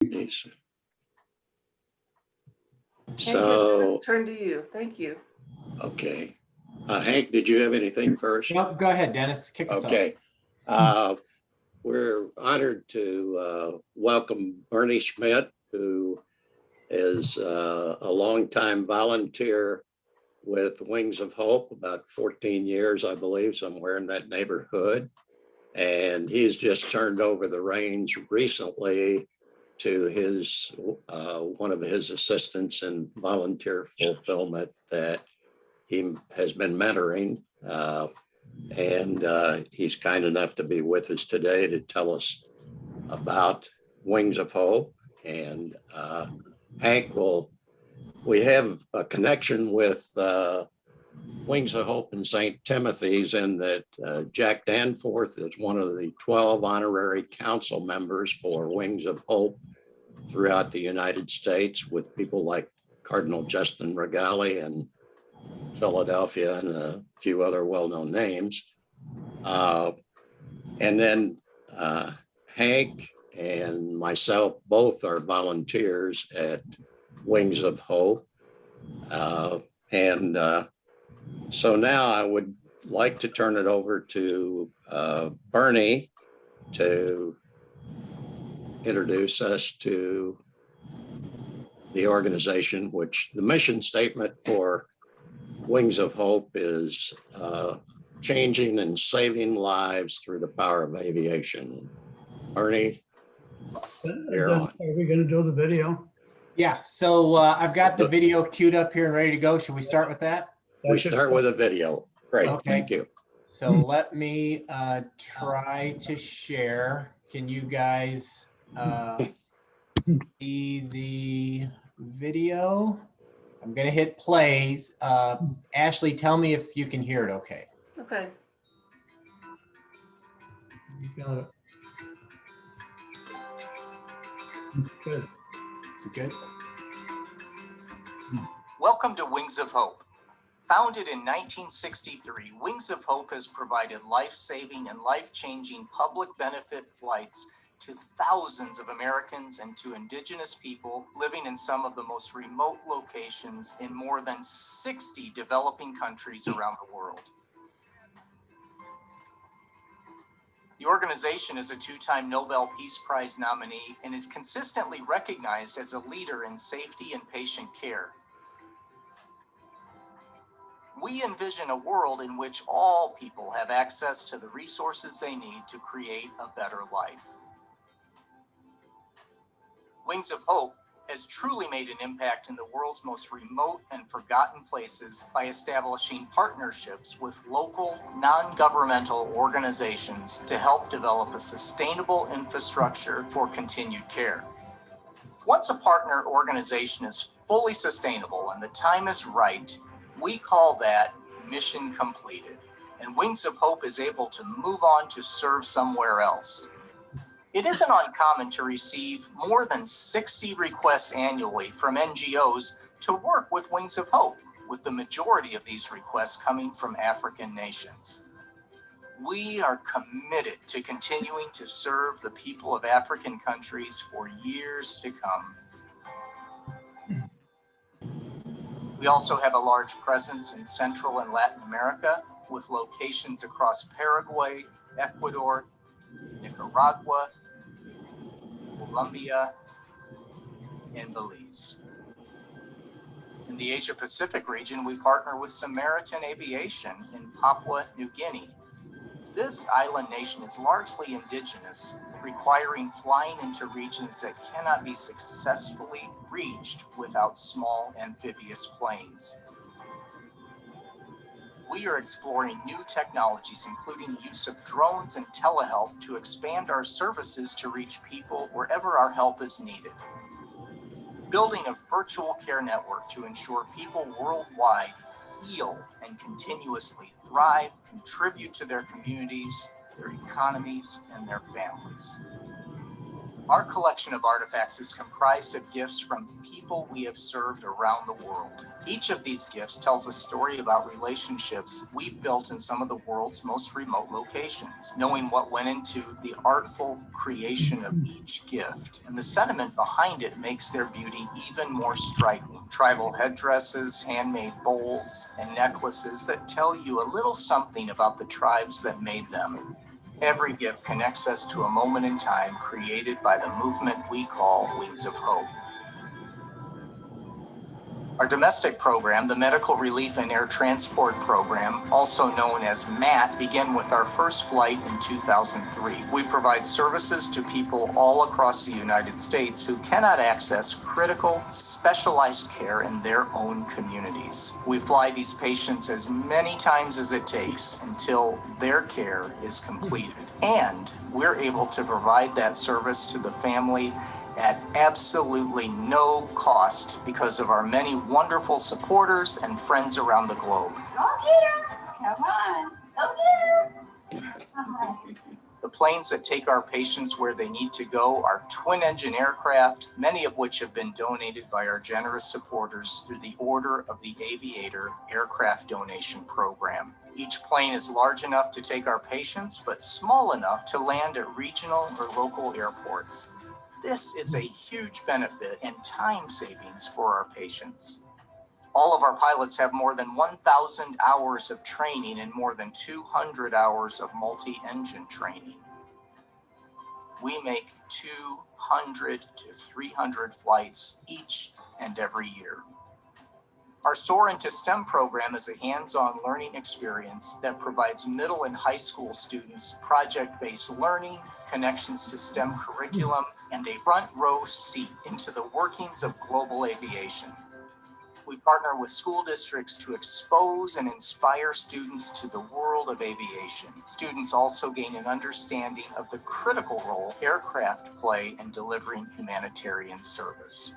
Yes. Hank, So, let's turn to you. Thank you. okay. Hank, did you have anything first? No, go ahead, Dennis. Kick us off. Okay. We're honored to welcome Bernie Schmidt, who is a longtime volunteer with Wings of Hope, about 14 years, I believe, somewhere in that neighborhood. And he's just turned over the reins recently to his one of his assistants in volunteer fulfillment that he has been mentoring. And he's kind enough to be with us today to tell us about Wings of Hope. And Hank we have a connection with Wings of Hope in St. Timothy's, in that Jack Danforth is one of the 12 honorary council members for Wings of Hope throughout the United States, with people like Cardinal Justin Regali in Philadelphia and a few other well-known names. And then Hank and myself both are volunteers at Wings of Hope. So now I would like to turn it over to Bernie to introduce us to the organization, which the mission statement for Wings of Hope is changing and saving lives through the power of aviation. Bernie, you're on. Are we going to do the video? Yeah, so I've got the video queued up here and ready to go. Should we start with that? We start with a video. Great, Okay. thank you. So let me try to share. Can you guys see the video? I'm gonna hit plays. Ashley, tell me if you can hear it okay. Okay. You got it. Good. Is it good? Welcome to Wings of Hope. Founded in 1963, Wings of Hope has provided life-saving and life-changing public benefit flights to thousands of Americans and to Indigenous people living in some of the most remote locations in more than 60 developing countries around the world. The organization is a two-time Nobel Peace Prize nominee and is consistently recognized as a leader in safety and patient care. We envision a world in which all people have access to the resources they need to create a better life. Wings of Hope has truly made an impact in the world's most remote and forgotten places by establishing partnerships with local, non-governmental organizations to help develop a sustainable infrastructure for continued care. Once a partner organization is fully sustainable and the time is right, we call that mission completed, and Wings of Hope is able to move on to serve somewhere else. It isn't uncommon to receive more than 60 requests annually from NGOs to work with Wings of Hope, with the majority of these requests coming from African nations. We are committed to continuing to serve the people of African countries for years to come. We also have a large presence in Central and Latin America, with locations across Paraguay, Ecuador, Nicaragua, Colombia, and Belize. In the Asia Pacific region, we partner with Samaritan Aviation in Papua New Guinea. This island nation is largely indigenous, requiring flying into regions that cannot be successfully reached without small amphibious planes. We are exploring new technologies, including use of drones and telehealth, to expand our services to reach people wherever our help is needed. Building a virtual care network to ensure people worldwide heal and continuously thrive, contribute to their communities, their economies, and their families. Our collection of artifacts is comprised of gifts from people we have served around the world. Each of these gifts tells a story about relationships we've built in some of the world's most remote locations. Knowing what went into the artful creation of each gift and the sentiment behind it makes their beauty even more striking. Tribal headdresses, handmade bowls, and necklaces that tell you a little something about the tribes that made them. Every gift connects us to a moment in time created by the movement we call Wings of Hope. Our domestic program, the Medical Relief and Air Transport Program, also known as MAT, began with our first flight in 2003. We provide services to people all across the United States who cannot access critical, specialized care in their own communities. We fly these patients as many times as it takes until their care is completed. And we're able to provide that service to the family at absolutely no cost because of our many wonderful supporters and friends around the globe. Go get her! Come on, go get her! Come on. The planes that take our patients where they need to go are twin-engine aircraft, many of which have been donated by our generous supporters through the Order of the Aviator Aircraft Donation Program. Each plane is large enough to take our patients, but small enough to land at regional or local airports. This is a huge benefit and time savings for our patients. All of our pilots have more than 1,000 hours of training and more than 200 hours of multi-engine training. We make 200 to 300 flights each and every year. Our Soar into STEM program is a hands-on learning experience that provides middle and high school students project-based learning, connections to STEM curriculum, and a front row seat into the workings of global aviation. We partner with school districts to expose and inspire students to the world of aviation. Students also gain an understanding of the critical role aircraft play in delivering humanitarian service.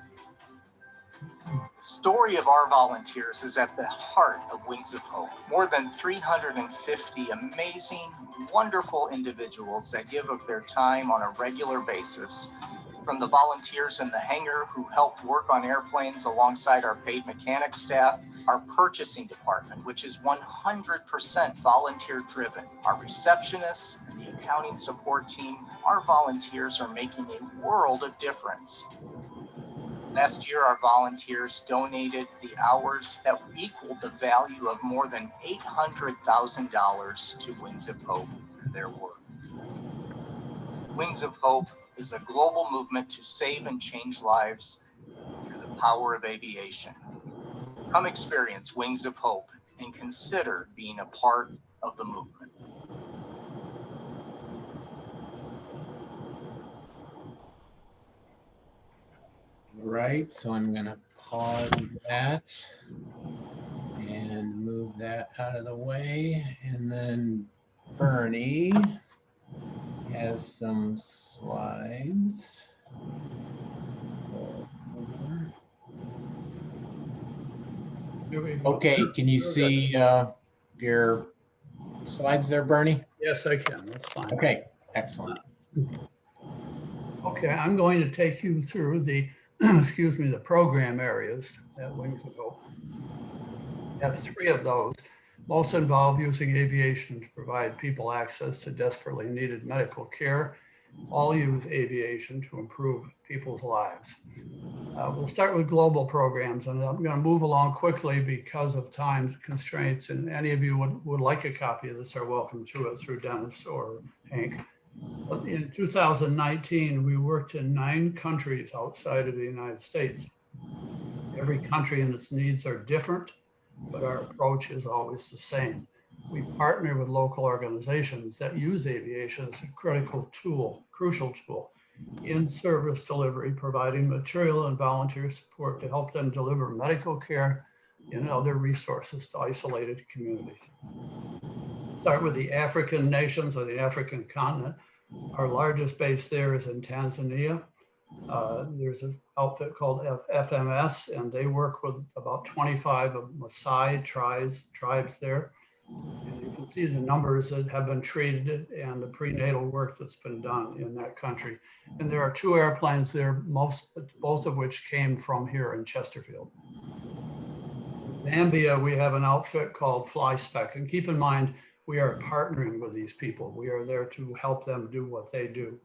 The story of our volunteers is at the heart of Wings of Hope. More than 350 amazing, wonderful individuals that give of their time on a regular basis. From the volunteers in the hangar who help work on airplanes alongside our paid mechanic staff, our purchasing department, which is 100% volunteer driven, our receptionists, and the accounting support team, our volunteers are making a world of difference. Last year, our volunteers donated the hours that equaled the value of more than $800,000 to Wings of Hope through their work. Wings of Hope is a global movement to save and change lives through the power of aviation. Come experience Wings of Hope and consider being a part of the movement. Right, so I'm gonna pause that and move that out of the way. And then Bernie has some slides. Here we go. Okay, can you see your slides there, Bernie? Yes, I can. That's fine. Okay, excellent. Okay, I'm going to take you through the, excuse me, the program areas at Wings of Hope. We have 3 of those. Most involve using aviation to provide people access to desperately needed medical care. All use aviation to improve people's lives. We'll start with global programs, and I'm going to move along quickly because of time constraints. And any of you would like a copy of this are welcome to it through Dennis or Hank. But in 2019, we worked in 9 countries outside of the United States. Every country and its needs are different, but our approach is always the same. We partner with local organizations that use aviation as a critical tool, crucial tool in service delivery, providing material and volunteer support to help them deliver medical care and other resources to isolated communities. Start with the African nations or the African continent. Our largest base there is in Tanzania. There's an outfit called FMS, and they work with about 25 of Maasai tribes there. And you can see the numbers that have been treated and the prenatal work that's been done in that country. And there are 2 airplanes there, both of which came from here in Chesterfield. Zambia, we have an outfit called FlySpec, and keep in mind, we are partnering with these people. We are there to help them do what they do.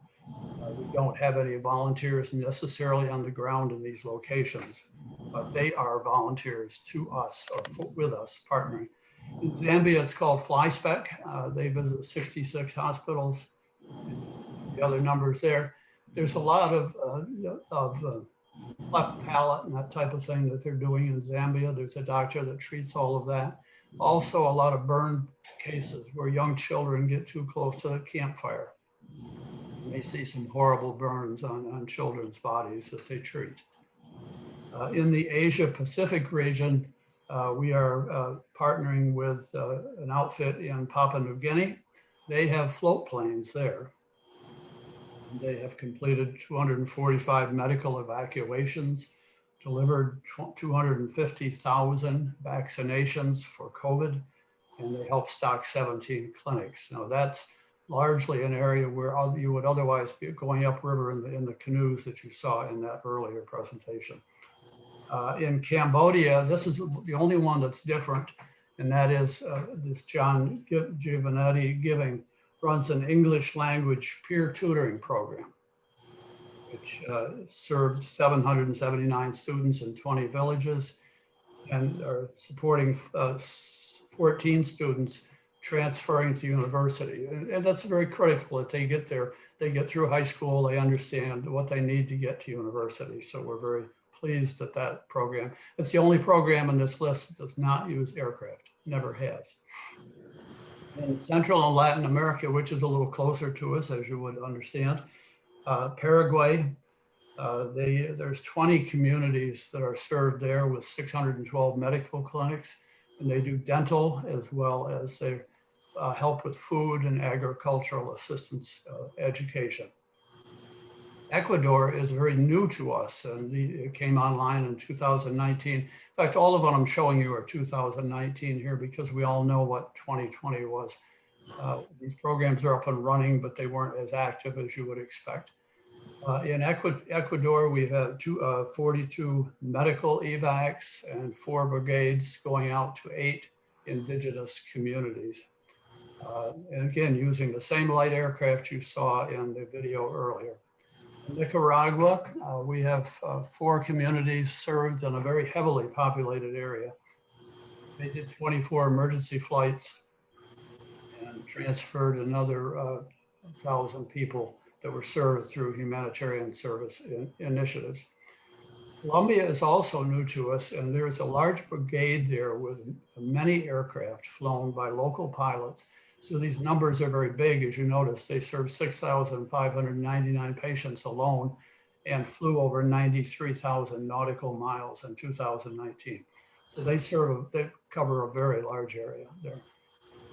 We don't have any volunteers necessarily on the ground in these locations, but they are volunteers to us or with us partnering. In Zambia, it's called FlySpec. They visit 66 hospitals. The other numbers there. There's a lot of cleft palate and that type of thing that they're doing in Zambia. There's a doctor that treats all of that. Also, a lot of burn cases where young children get too close to the campfire. And they see some horrible burns on children's bodies that they treat. In the Asia Pacific region, we are partnering with an outfit in Papua New Guinea. They have float planes there. They have completed 245 medical evacuations, delivered 250,000 vaccinations for COVID, and they help stock 17 clinics. Now that's largely an area where you would otherwise be going upriver in the canoes that you saw in that earlier presentation. In Cambodia, this is the only one that's different, and that is this John Giovanetti runs an English language peer tutoring program, which served 779 students in 20 villages and are supporting 14 students transferring to university. And that's very critical that they get there, they get through high school, they understand what they need to get to university. So we're very pleased that that program, it's the only program in this list that does not use aircraft, never has. In Central and Latin America, which is a little closer to us, as you would understand, Paraguay, there's 20 communities that are served there with 612 medical clinics, and they do dental as well as they help with food and agricultural assistance education. Ecuador is very new to us, and it came online in 2019. In fact, all of what I'm showing you are 2019 here because we all know what 2020 was. These programs are up and running, but they weren't as active as you would expect. In Ecuador, we have 42 medical evacs and 4 brigades going out to 8 indigenous communities. And again, using the same light aircraft you saw in the video earlier. In Nicaragua, we have 4 communities served in a very heavily populated area. They did 24 emergency flights and transferred another 1,000 people that were served through humanitarian service initiatives. Colombia is also new to us, and there's a large brigade there with many aircraft flown by local pilots. So these numbers are very big. As you notice, they served 6,599 patients alone and flew over 93,000 nautical miles in 2019. So they cover a very large area there.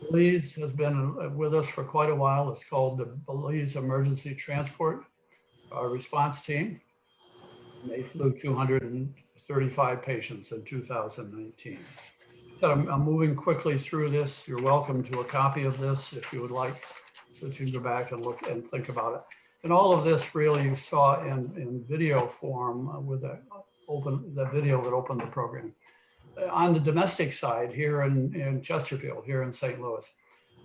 Belize has been with us for quite a while. It's called the Belize Emergency Transport Response Team. And they flew 235 patients in 2019. So I'm moving quickly through this. You're welcome to a copy of this if you would like, so that you can go back and look and think about it. And all of this really you saw in video form with the video that opened the program. On the domestic side here in Chesterfield, here in St. Louis,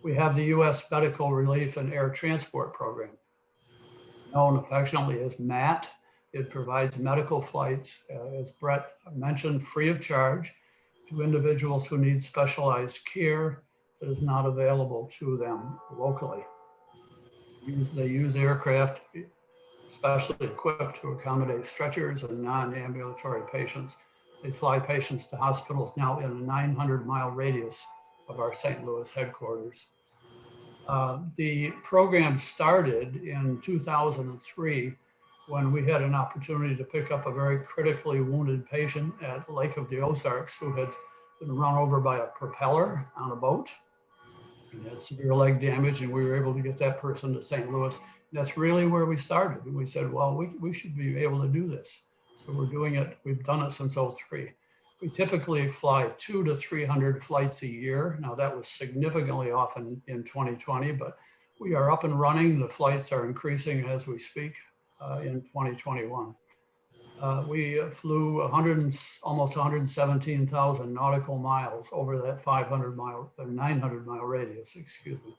we have the U.S. Medical Relief and Air Transport Program, known affectionately as MAT. It provides medical flights, as Brett mentioned, free of charge to individuals who need specialized care that is not available to them locally. They use aircraft specially equipped to accommodate stretchers and non-ambulatory patients. They fly patients to hospitals now in a 900-mile radius of our St. Louis headquarters. The program started in 2003 when we had an opportunity to pick up a very critically wounded patient at Lake of the Ozarks who had been run over by a propeller on a boat and had severe leg damage, and we were able to get that person to St. Louis. And that's really where we started. And we said, well, we should be able to do this. So we're doing it. We've done it since '03. We typically fly 200 to 300 flights a year. Now that was significantly off in 2020, but we are up and running. The flights are increasing as we speak in 2021. We flew almost 117,000 nautical miles over that 900 mile radius, excuse me.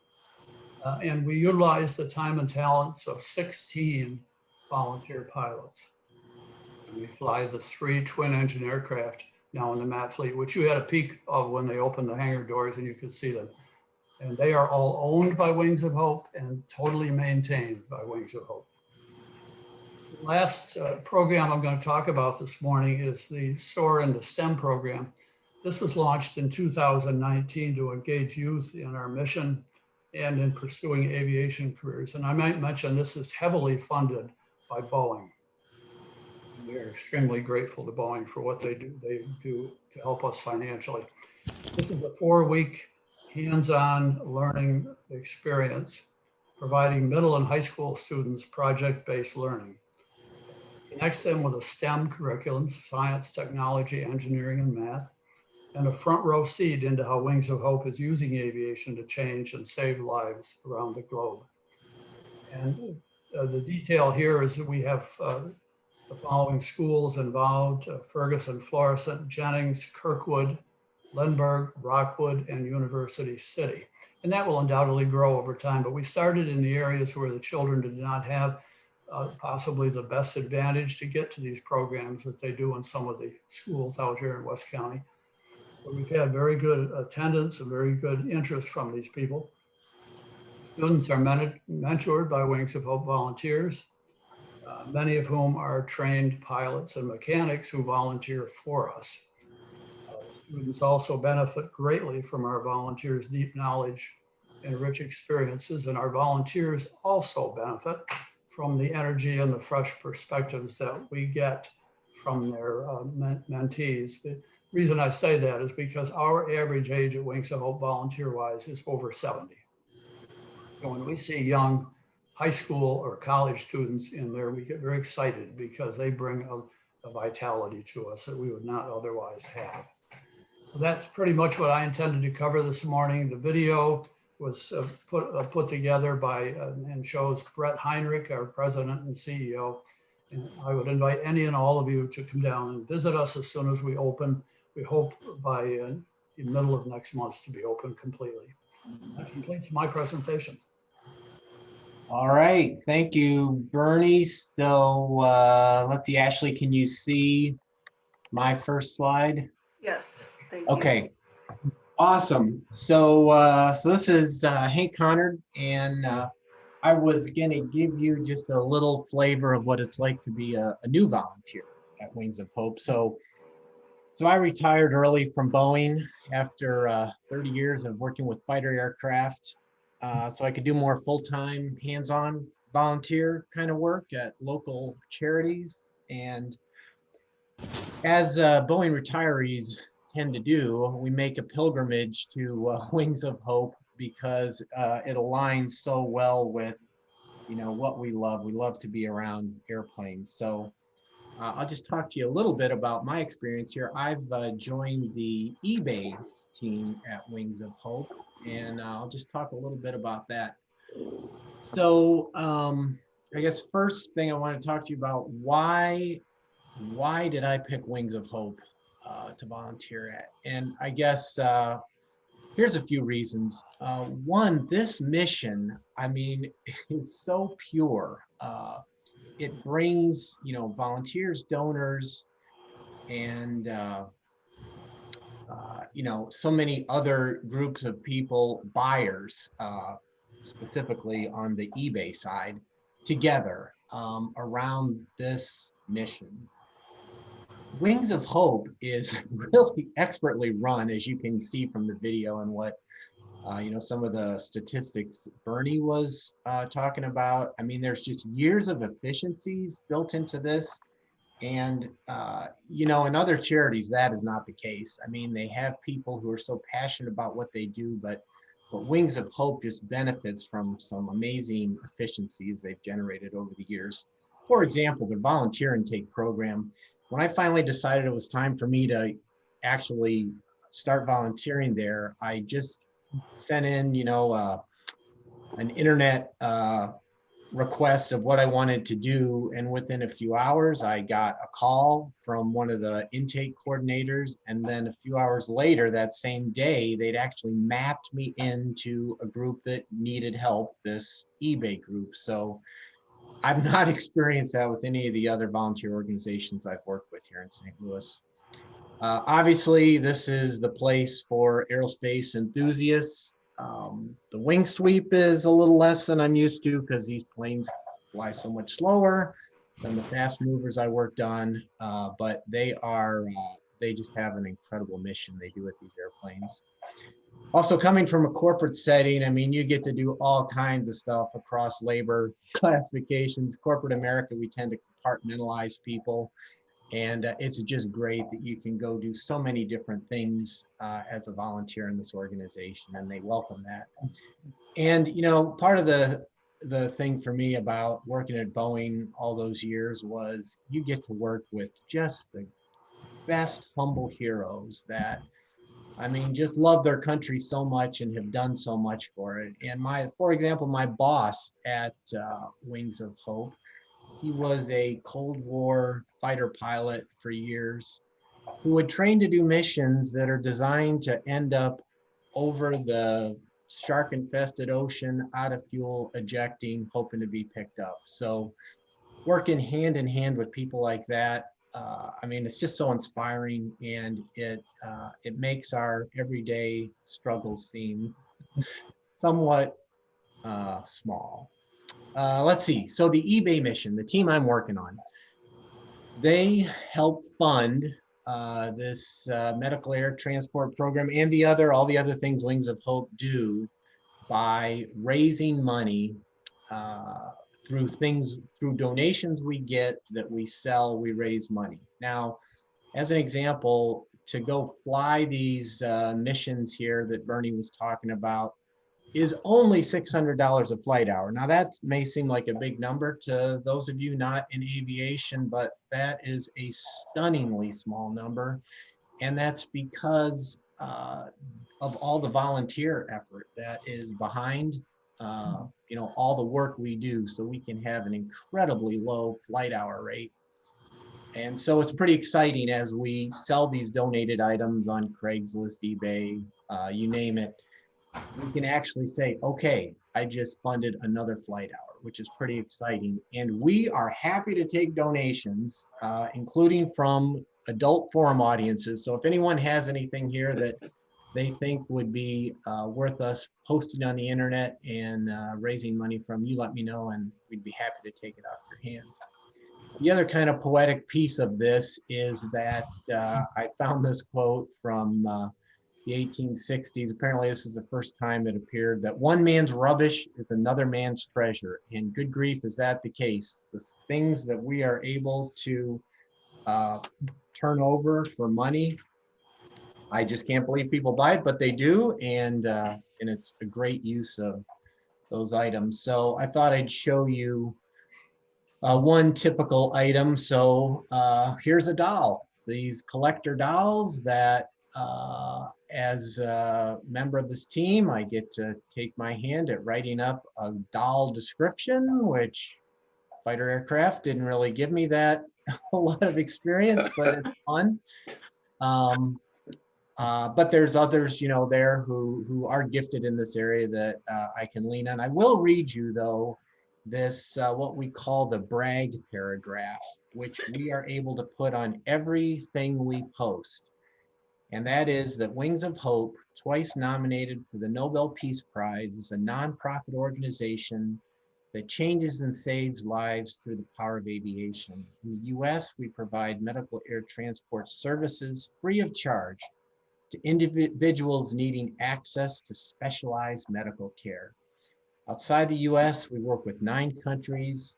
And we utilized the time and talents of 16 volunteer pilots. And we fly the 3 twin engine aircraft now in the MAT fleet, which you had a peek of when they opened the hangar doors and you could see them. And they are all owned by Wings of Hope and totally maintained by Wings of Hope. The last program I'm going to talk about this morning is the SOAR into STEM program. This was launched in 2019 to engage youth in our mission and in pursuing aviation careers. And I might mention this is heavily funded by Boeing. We are extremely grateful to Boeing for what they do to help us financially. This is a 4-week hands-on learning experience, providing middle and high school students project-based learning. Connects them with a STEM curriculum, science, technology, engineering, and math, and a front row seat into how Wings of Hope is using aviation to change and save lives around the globe. And the detail here is that we have the following schools involved: Ferguson, Florissant, Jennings, Kirkwood, Lindbergh, Rockwood, and University City. And that will undoubtedly grow over time, but we started in the areas where the children did not have possibly the best advantage to get to these programs that they do in some of the schools out here in West County. So we've had very good attendance and very good interest from these people. Students are mentored by Wings of Hope volunteers, many of whom are trained pilots and mechanics who volunteer for us. Students also benefit greatly from our volunteers' deep knowledge and rich experiences, and our volunteers also benefit from the energy and the fresh perspectives that we get from their mentees. The reason I say that is because our average age at Wings of Hope volunteer-wise is over 70. So when we see young high school or college students in there, we get very excited because they bring a vitality to us that we would not otherwise have. So that's pretty much what I intended to cover this morning. The video was put together by and shows Brett Heinrich, our president and CEO. And I would invite any and all of you to come down and visit us as soon as we open. We hope by the middle of next month to be open completely. That completes my presentation. All right, thank you, Bernie. So let's see, Ashley, can you see my first slide? Yes, thank you. Okay, awesome. So this is Hank Conard, and I was gonna give you just a little flavor of what it's like to be a new volunteer at Wings of Hope. So I retired early from Boeing after 30 years of working with fighter aircraft. So I could do more full-time, hands-on volunteer kind of work at local charities. And as Boeing retirees tend to do, we make a pilgrimage to Wings of Hope because it aligns so well with, you know, what we love. We love to be around airplanes. So I'll just talk to you a little bit about my experience here. I've joined the eBay team at Wings of Hope, and I'll just talk a little bit about that. So I guess first thing I want to talk to you about, why did I pick Wings of Hope to volunteer at? And I guess here's a few reasons. One, this mission, I mean, is so pure. It brings, you know, volunteers, donors, and you know, so many other groups of people, buyers, specifically on the eBay side, together around this mission. Wings of Hope is really expertly run, as you can see from the video and what you know, some of the statistics Bernie was talking about. I mean, there's just years of efficiencies built into this. And, you know, in other charities, that is not the case. I mean, they have people who are so passionate about what they do, but Wings of Hope just benefits from some amazing efficiencies they've generated over the years. For example, the volunteer intake program, when I finally decided it was time for me to actually start volunteering there, I just sent in, an internet request of what I wanted to do. And within a few hours, I got a call from one of the intake coordinators. And then a few hours later, that same day, they'd actually mapped me into a group that needed help, this eBay group. So I've not experienced that with any of the other volunteer organizations I've worked with here in St. Louis. Obviously, this is the place for aerospace enthusiasts. The wing sweep is a little less than I'm used to because these planes fly so much slower than the fast movers I worked on. But they just have an incredible mission they do with these airplanes. Also, coming from a corporate setting, I mean, you get to do all kinds of stuff across labor classifications. Corporate America, we tend to compartmentalize people. And it's just great that you can go do so many different things as a volunteer in this organization, and they welcome that. And, part of the thing for me about working at Boeing all those years was you get to work with just the best humble heroes that, I mean, just love their country so much and have done so much for it. And for example, my boss at Wings of Hope, he was a Cold War fighter pilot for years who would train to do missions that are designed to end up over the shark-infested ocean, out of fuel, ejecting, hoping to be picked up. So working hand in hand with people like that, I mean, it's just so inspiring, and it makes our everyday struggles seem somewhat small. Let's see. So the eBay mission, the team I'm working on, they help fund this medical air transport program and all the other things Wings of Hope do by raising money through donations we get that we sell, we raise money. Now, as an example, to go fly these missions here that Bernie was talking about is only $600 a flight hour. Now that may seem like a big number to those of you not in aviation, but that is a stunningly small number. And that's because of all the volunteer effort that is behind all the work we do, so we can have an incredibly low flight hour rate. And so it's pretty exciting as we sell these donated items on Craigslist, eBay, you name it. We can actually say, okay, I just funded another flight hour, which is pretty exciting. And we are happy to take donations, including from adult forum audiences. So if anyone has anything here that they think would be worth us posting on the internet and raising money from, you let me know, and we'd be happy to take it off your hands. The other kind of poetic piece of this is that I found this quote from the 1860s. Apparently this is the first time it appeared that one man's rubbish is another man's treasure. And good grief, is that the case? The things that we are able to turn over for money, I just can't believe people buy it, but they do. And it's a great use of those items. So I thought I'd show you one typical item. So here's a doll. These collector dolls that as a member of this team, I get to take my hand at writing up a doll description, which fighter aircraft didn't really give me that a lot of experience, but it's fun. But there's others, there who are gifted in this area that I can lean on. I will read you though this what we call the brag paragraph, which we are able to put on everything we post. And that is that Wings of Hope, twice nominated for the Nobel Peace Prize, is a nonprofit organization that changes and saves lives through the power of aviation. In the US, we provide medical air transport services free of charge to individuals needing access to specialized medical care. Outside the US, we work with 9 countries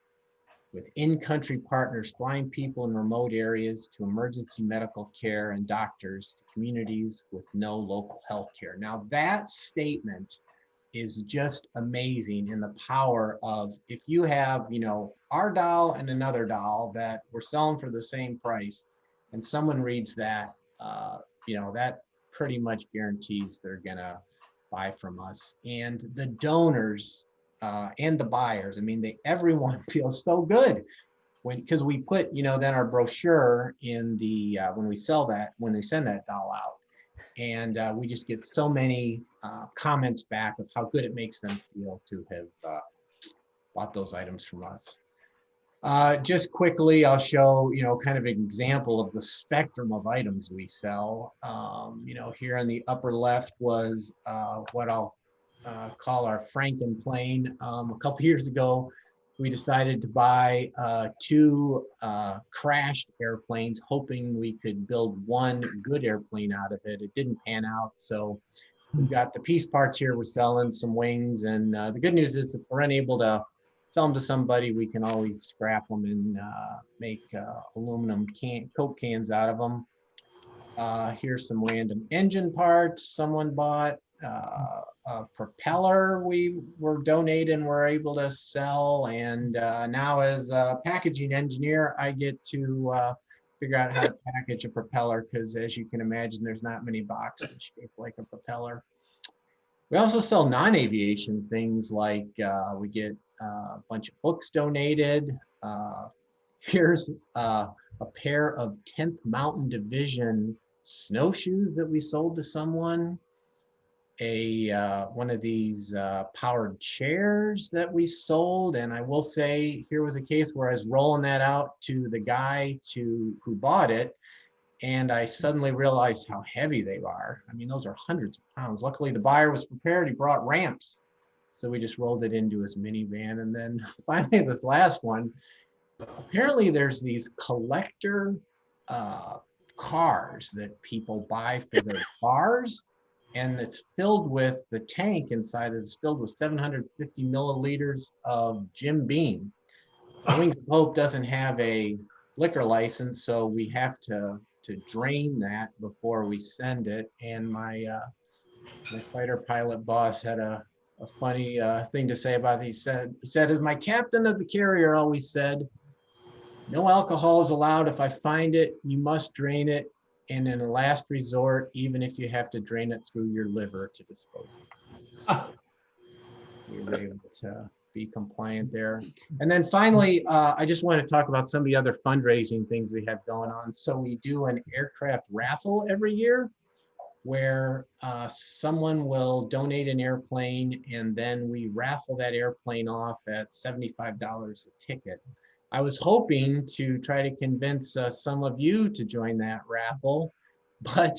with in-country partners flying people in remote areas to emergency medical care and doctors to communities with no local health care. Now that statement is just amazing in the power of, if you have, our doll and another doll that we're selling for the same price, and someone reads that, that pretty much guarantees they're gonna buy from us. And the donors and the buyers, I mean, everyone feels so good because we put, then our brochure in the, when we send that doll out. And we just get so many comments back of how good it makes them feel to have bought those items from us. Just quickly, I'll show, kind of an example of the spectrum of items we sell. Here on the upper left was what I'll call our Frankenplane. A couple years ago, we decided to buy 2 crashed airplanes, hoping we could build one good airplane out of it. It didn't pan out, so we've got the piece parts here. We're selling some wings, and the good news is if we're unable to sell them to somebody, we can always scrap them and make aluminum Coke cans out of them. Here's some random engine parts someone bought. A propeller we were donated and were able to sell. And now as a packaging engineer, I get to figure out how to package a propeller, because as you can imagine, there's not many boxes shaped like a propeller. We also sell non-aviation things like we get a bunch of books donated. Here's a pair of 10th Mountain Division snowshoes that we sold to someone. One of these powered chairs that we sold. And I will say, here was a case where I was rolling that out to the guy who bought it, and I suddenly realized how heavy they are. I mean, those are hundreds of pounds. Luckily, the buyer was prepared. He brought ramps. So we just rolled it into his minivan. And then finally, this last one, apparently there's these collector cars that people buy for their cars. And it's filled with, the tank inside is filled with 750 milliliters of Jim Beam. Wings of Hope doesn't have a liquor license, so we have to drain that before we send it. And my fighter pilot boss had a funny thing to say about it. He said, as my captain of the carrier always said, no alcohol is allowed. If I find it, you must drain it. And in a last resort, even if you have to drain it through your liver to dispose of it. So we were able to be compliant there. And then finally, I just want to talk about some of the other fundraising things we have going on. So we do an aircraft raffle every year where someone will donate an airplane, and then we raffle that airplane off at $75 a ticket. I was hoping to try to convince some of you to join that raffle, but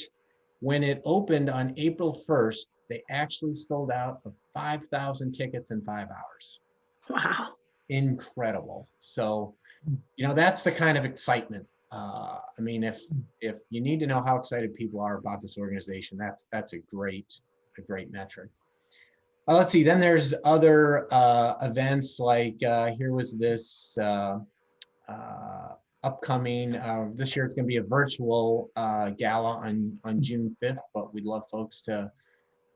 when it opened on April 1st, they actually sold out of 5,000 tickets in 5 hours. Wow. Incredible. So, that's the kind of excitement. I mean, if you need to know how excited people are about this organization, that's a great metric. Let's see, then there's other events like here was this upcoming, this year it's going to be a virtual gala on June 5th, but we'd love folks to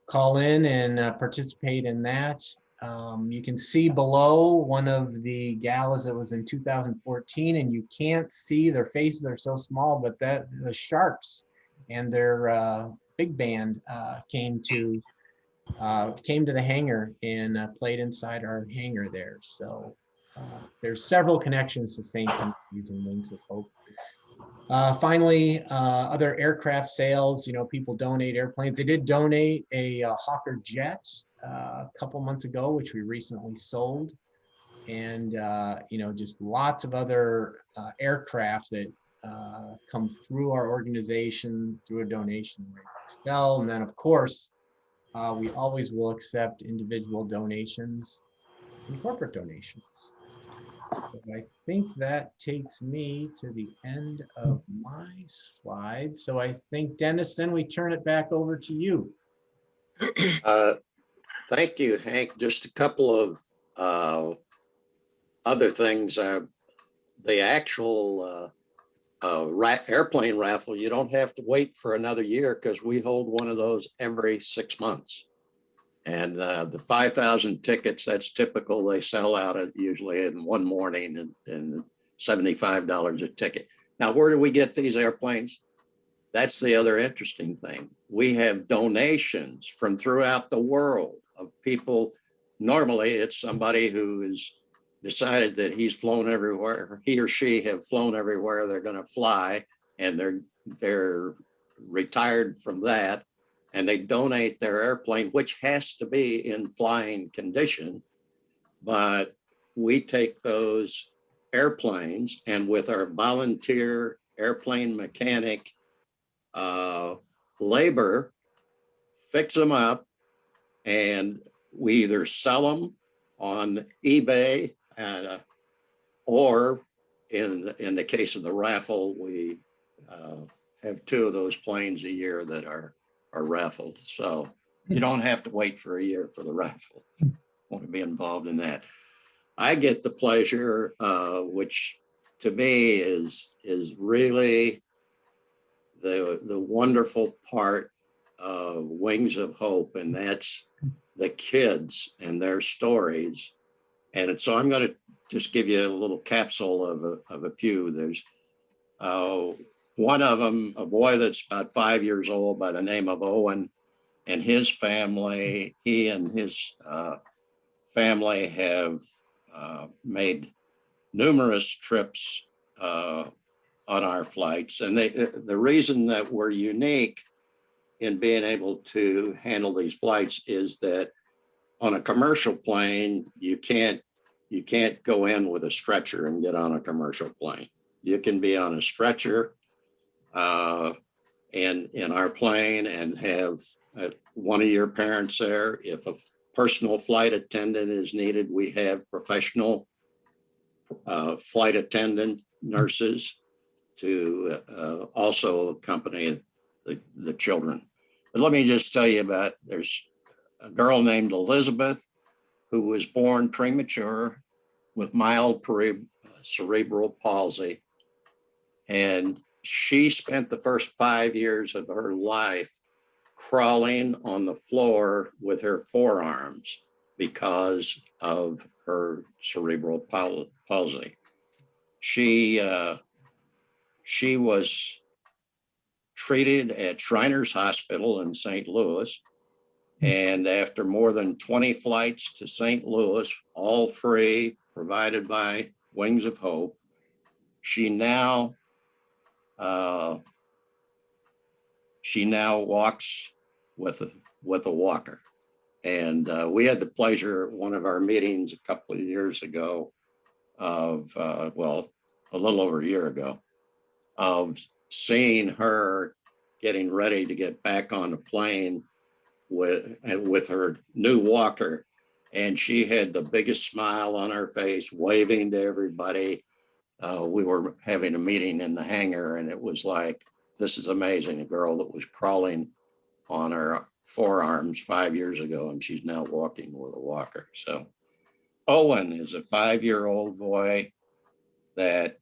call in and participate in that. You can see below one of the galas that was in 2014, and you can't see their faces, they're so small, but the Sharks and their big band came to the hangar and played inside our hangar there. So there's several connections to St. Timothy's and Wings of Hope. Finally, other aircraft sales, people donate airplanes. They did donate a Hawker jet a couple months ago, which we recently sold. And, just lots of other aircraft that come through our organization through a donation rate sell. And then, of course, we always will accept individual donations and corporate donations. So I think that takes me to the end of my slide. So I think, Dennis, then we turn it back over to you. Thank you, Hank. Just a couple of other things. The actual airplane raffle, you don't have to wait for another year because we hold one of those every 6 months. And the 5,000 tickets, that's typical. They sell out usually in one morning and $75 a ticket. Now, where do we get these airplanes? that's the other interesting thing. We have donations from throughout the world of people. Normally, it's somebody who has decided that he's flown everywhere, he or she have flown everywhere they're going to fly, and they're retired from that, and they donate their airplane, which has to be in flying condition. But we take those airplanes, and with our volunteer airplane mechanic labor, fix them up, and we either sell them on eBay, or in the case of the raffle, we have 2 of those planes a year that are raffled. So you don't have to wait for a year for the raffle. Want to be involved in that. I get the pleasure, which to me is really the wonderful part of Wings of Hope, and that's the kids and their stories. And so I'm going to just give you a little capsule of a few. There's one of them, a boy that's about 5 years old by the name of Owen, and his family, he and his family have made numerous trips on our flights. And the reason that we're unique in being able to handle these flights is that on a commercial plane, you can't go in with a stretcher and get on a commercial plane. You can be on a stretcher in our plane and have one of your parents there. If a personal flight attendant is needed, we have professional flight attendant nurses to also accompany the children. But let me just tell you about, there's a girl named Elizabeth who was born premature with mild cerebral palsy. And she spent the first 5 years of her life crawling on the floor with her forearms because of her cerebral palsy. She was treated at Shriners Hospital in St. Louis. And after more than 20 flights to St. Louis, all free, provided by Wings of Hope, she now walks with a walker. And we had the pleasure at one of our meetings a couple of years ago of, a little over a year ago, of seeing her getting ready to get back on the plane with her new walker. And she had the biggest smile on her face, waving to everybody. We were having a meeting in the hangar, and it was like, this is amazing. A girl that was crawling on her forearms 5 years ago, and she's now walking with a walker. So Owen is a 5-year-old boy that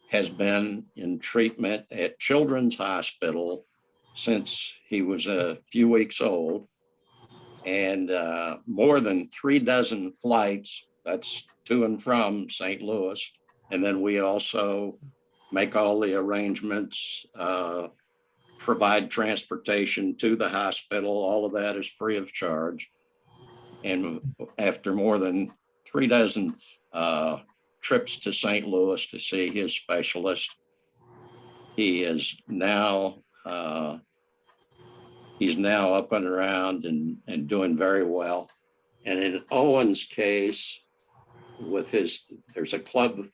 has been in treatment at Children's Hospital since he was a few weeks old, and more than 36 flights, that's to and from St. Louis. And then we also make all the arrangements, provide transportation to the hospital. All of that is free of charge. And after more than 36 trips to St. Louis to see his specialist, he is now he's now up and around and doing very well. And in Owen's case, there's a club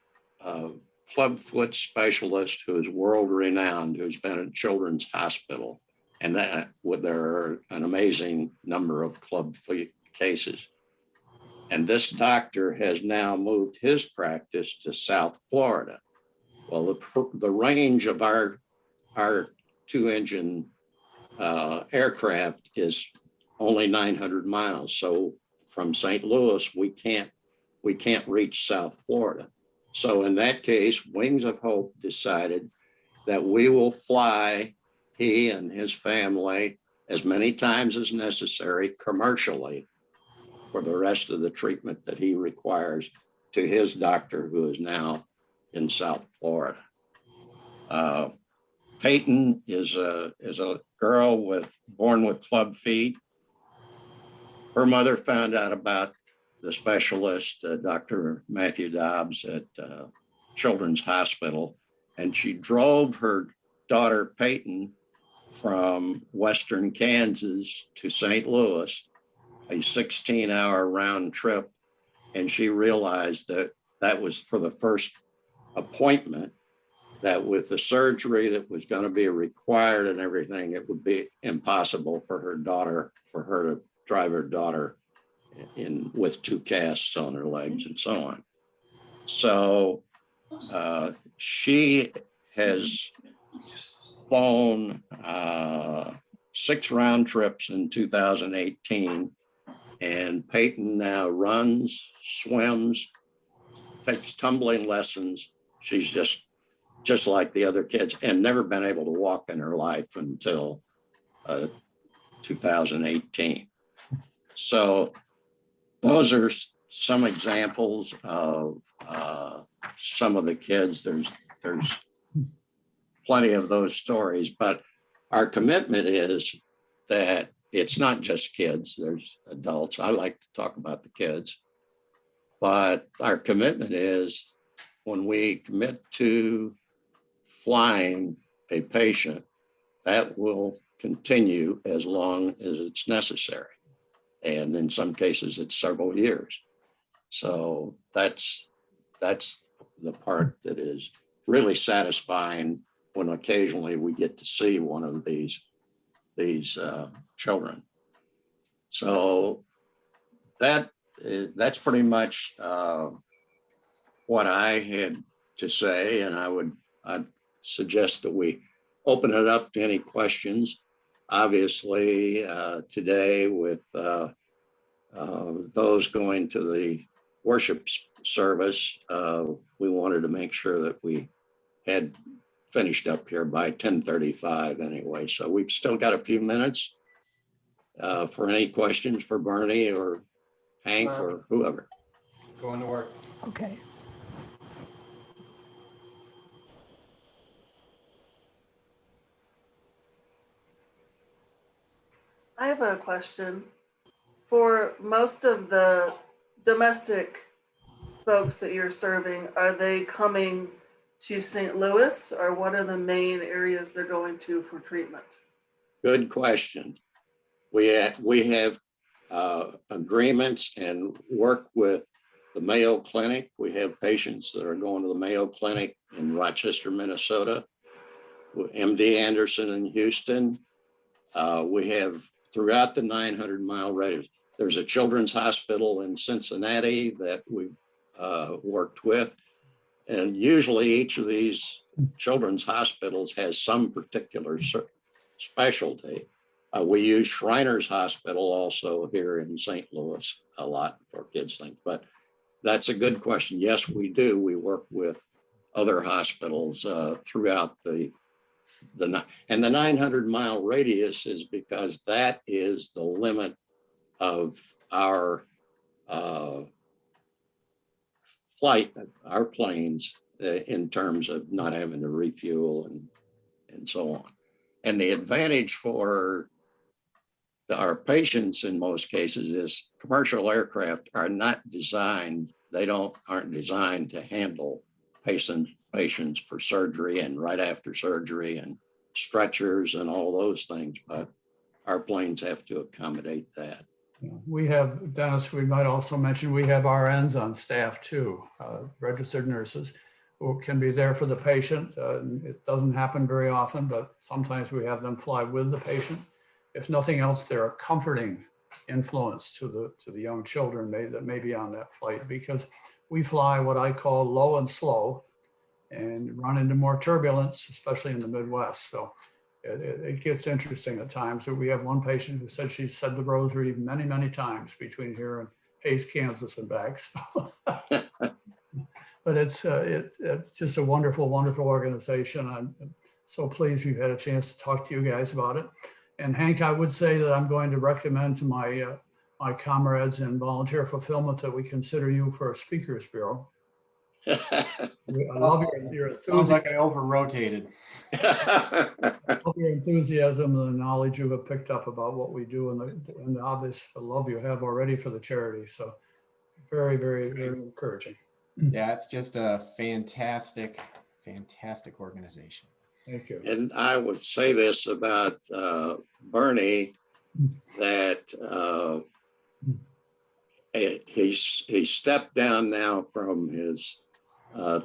foot specialist who is world renowned, who's been at Children's Hospital, and there are an amazing number of club foot cases. And this doctor has now moved his practice to South Florida. Well, the range of our 2-engine aircraft is only 900 miles. So from St. Louis, we can't reach South Florida. So in that case, Wings of Hope decided that we will fly he and his family as many times as necessary commercially for the rest of the treatment that he requires to his doctor, who is now in South Florida. Peyton is a girl born with club feet. Her mother found out about the specialist, Dr. Matthew Dobbs at Children's Hospital, and she drove her daughter Peyton from Western Kansas to St. Louis, a 16-hour round trip. And she realized that that was for the first appointment, that with the surgery that was going to be required and everything, it would be impossible for her to drive her daughter in with 2 casts on her legs and so on. So she has flown 6 round trips in 2018, and Peyton now runs, swims, takes tumbling lessons. She's just like the other kids, and never been able to walk in her life until 2018. So those are some examples of some of the kids. There's plenty of those stories, but our commitment is that it's not just kids, there's adults. I like to talk about the kids, but our commitment is when we commit to flying a patient, that will continue as long as it's necessary. And in some cases, it's several years. So that's the part that is really satisfying when occasionally we get to see one of these children. So that's pretty much what I had to say, and I'd suggest that we open it up to any questions. Obviously, today with those going to the worship service, we wanted to make sure that we had finished up here by 10:35 anyway. So we've still got a few minutes for any questions for Bernie or Hank or whoever. Going to work. Okay. I have a question. For most of the domestic folks that you're serving, are they coming to St. Louis, or what are the main areas they're going to for treatment? Good question. We have agreements and work with the Mayo Clinic. We have patients that are going to the Mayo Clinic in Rochester, Minnesota, MD Anderson in Houston. We have throughout the 900-mile radius. There's a children's hospital in Cincinnati that we've worked with. And usually each of these children's hospitals has some particular specialty. We use Shriners Hospital also here in St. Louis a lot for kids things, but that's a good question. Yes, we do. We work with other hospitals throughout the 900-mile radius is because that is the limit of our flight, our planes, in terms of not having to refuel and so on. And the advantage for our patients in most cases is commercial aircraft are not designed, aren't designed to handle patients for surgery and right after surgery and stretchers and all those things, but our planes have to accommodate that. We have, Dennis, we might also mention, we have RNs on staff too, registered nurses who can be there for the patient. It doesn't happen very often, but sometimes we have them fly with the patient. If nothing else, they're a comforting influence to the young children that may be on that flight, because we fly what I call low and slow and run into more turbulence, especially in the Midwest. So it gets interesting at times. We have one patient who said she said the rosary many, many times between here and Hayes, Kansas and back. So but it's just a wonderful, wonderful organization. I'm so pleased we've had a chance to talk to you guys about it. And Hank, I would say that I'm going to recommend to my my comrades in volunteer fulfillment that we consider you for a speakers bureau. I love your Sounds enthusiasm, like I over-rotated. your enthusiasm and the knowledge you have picked up about what we do and the obvious love you have already for the charity. So very, very, very encouraging. Yeah, it's just a fantastic, fantastic organization. Thank you. And I would say this about Bernie, that he stepped down now from his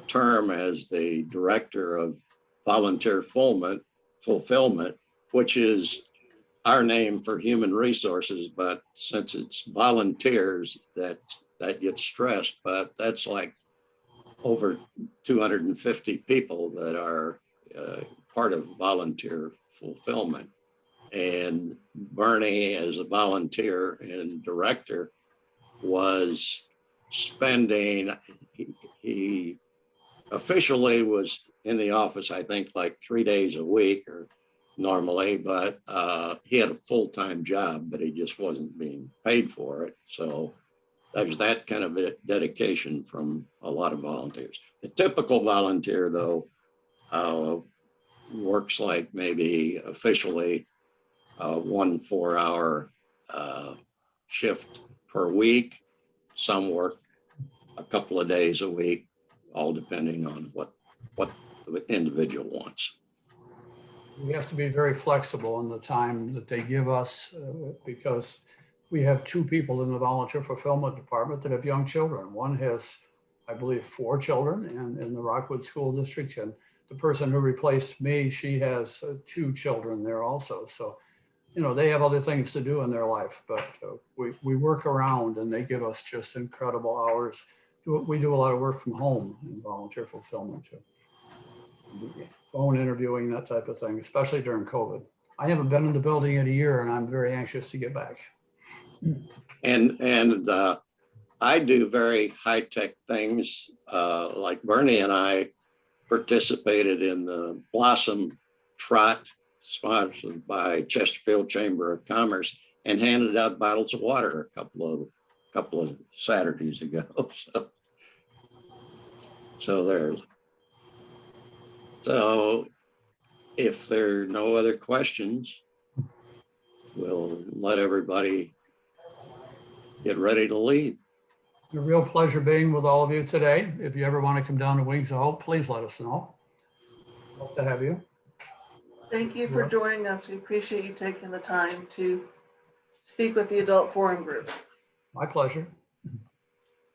term as the director of volunteer fulfillment, which is our name for human resources, but since it's volunteers, that gets stressed, but that's like over 250 people that are part of volunteer fulfillment. And Bernie, as a volunteer and director, was spending, he officially was in the office, I think, like 3 days a week or normally, but he had a full-time job, but he just wasn't being paid for it. So there's that kind of a dedication from a lot of volunteers. The typical volunteer, though, works like maybe officially 1 4-hour shift per week. Some work a couple of days a week, all depending on what the individual wants. We have to be very flexible in the time that they give us because we have 2 people in the volunteer fulfillment department that have young children. One has, I believe, 4 children in the Rockwood School District. And the person who replaced me, she has 2 children there also. So, you know, they have other things to do in their life, but we work around and they give us just incredible hours. We do a lot of work from home in volunteer fulfillment too. Phone interviewing, that type of thing, especially during COVID. I haven't been in the building in a year and I'm very anxious to get back. And I do very high-tech things, like Bernie and I participated in the Blossom Trot sponsored by Chesterfield Chamber of Commerce and handed out bottles of water a couple of Saturdays ago. So there's. So if there are no other questions, we'll let everybody get ready to leave. A real pleasure being with all of you today. If you ever want to come down to Wings of Hope, please let us know. Hope to have you. Thank you for joining us. We appreciate you taking the time to speak with the Adult Forum Group. My pleasure.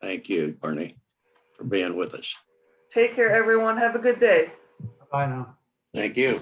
Thank you, Bernie, for being with us. Take care, everyone. Have a good day. Bye now. Thank you.